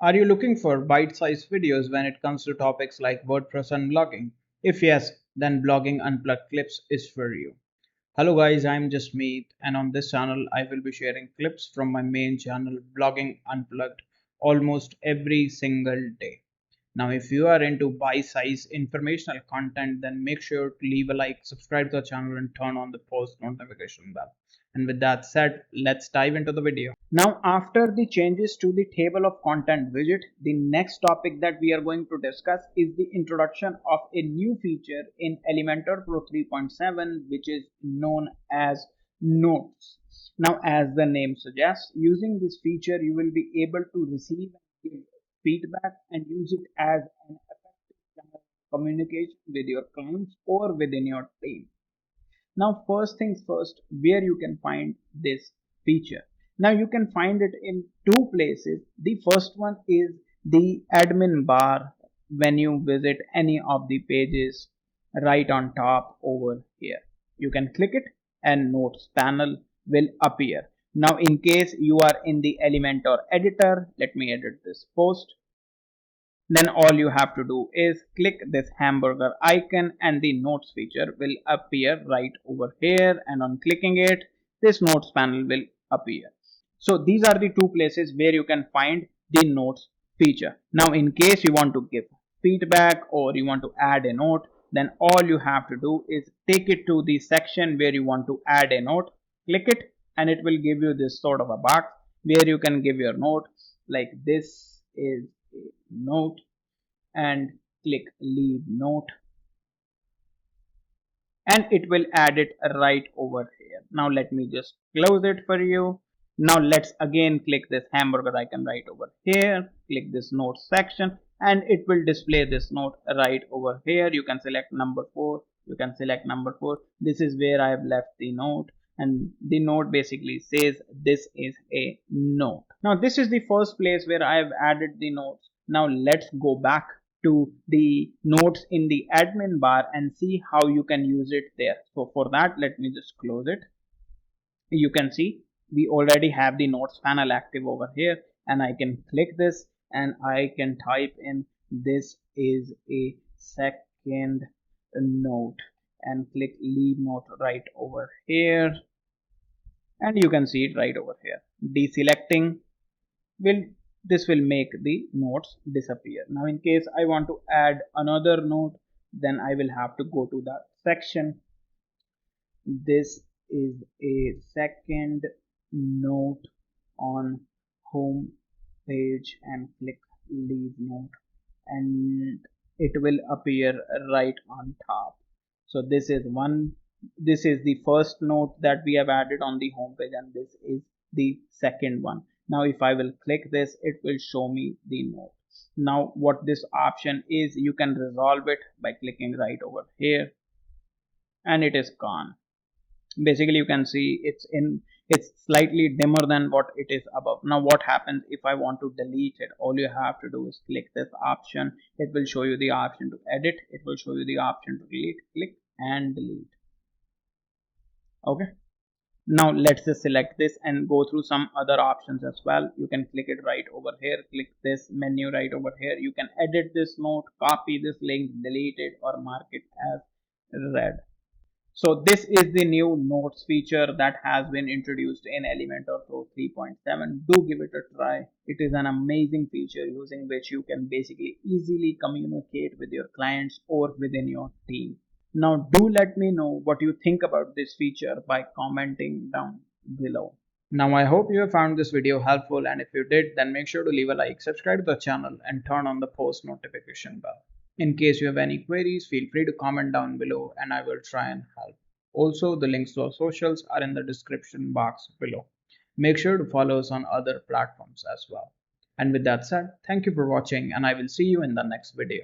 Are you looking for bite-sized videos when it comes to topics like WordPress and blogging? If yes, then Blogging Unplugged Clips is for you. Hello guys, I'm Jasmeet, and on this channel I will be sharing clips from my main channel Blogging Unplugged almost every single day. Now if you are into bite-sized informational content, then make sure to leave a like, subscribe to the channel and turn on the post notification bell. And with that said, let's dive into the video. Now, after the changes to the table of content widget, the next topic that we are going to discuss is the introduction of a new feature in Elementor Pro 3.7, which is known as notes. Now, as the name suggests, using this feature, you will be able to receive and give feedback and use it as an effective channel of communication with your clients or within your team. Now, first things first, where you can find this feature. Now, you can find it in two places. The first one is the admin bar when you visit any of the pages right on top over here. You can click it and notes panel will appear. Now, in case you are in the Elementor editor, let me edit this post. Then all you have to do is click this hamburger icon and the notes feature will appear right over here, and on clicking it this notes panel will appear. So these are the two places where you can find the notes feature. Now in case you want to give feedback or you want to add a note, then all you have to do is take it to the section where you want to add a note, click it, and it will give you this sort of a box where you can give your note like this is a note, and click leave note, and it will add it right over here. Now let me just close it for you. Now let's again click this hamburger icon right over here, click this note section, and it will display this note right over here. You can select number 4, you can select number 4. This is where I have left the note, and the note basically says this is a note. Now this is the first place where I have added the notes. Now let's go back to the notes in the admin bar and see how you can use it there. So for that, let me just close it. You can see we already have the notes panel active over here, and I can click this and I can type in this is a second note and click leave note right over here, and you can see it right over here. Deselecting this will make the notes disappear. Now in case I want to add another note, then I will have to go to the section. This is a second note on home page and click leave note, and it will appear right on top. So this is the first note that we have added on the home page, and this is the second one. Now if I will click this, it will show me the note. Now what this option is, you can resolve it by clicking right over here, and it is gone. Basically you can see it's slightly dimmer than what it is above. Now what happens if I want to delete it? All you have to do is click this option. It will show you the option to edit, it will show you the option to delete. Click and delete. Okay, now let's just select this and go through some other options as well. You can click it right over here, click this menu right over here. You can edit this note, copy this link, delete it, or mark it as read. So this is the new notes feature that has been introduced in Elementor Pro 3.7. Do give it a try. It is an amazing feature using which you can basically easily communicate with your clients or within your team. Now do let me know what you think about this feature by commenting down below. Now I hope you have found this video helpful, and if you did, then make sure to leave a like, subscribe to the channel, and turn on the post notification bell. In case you have any queries, feel free to comment down below and I will try and help. Also, the links to our socials are in the description box below. Make sure to follow us on other platforms as well. And with that said, thank you for watching, and I will see you in the next video.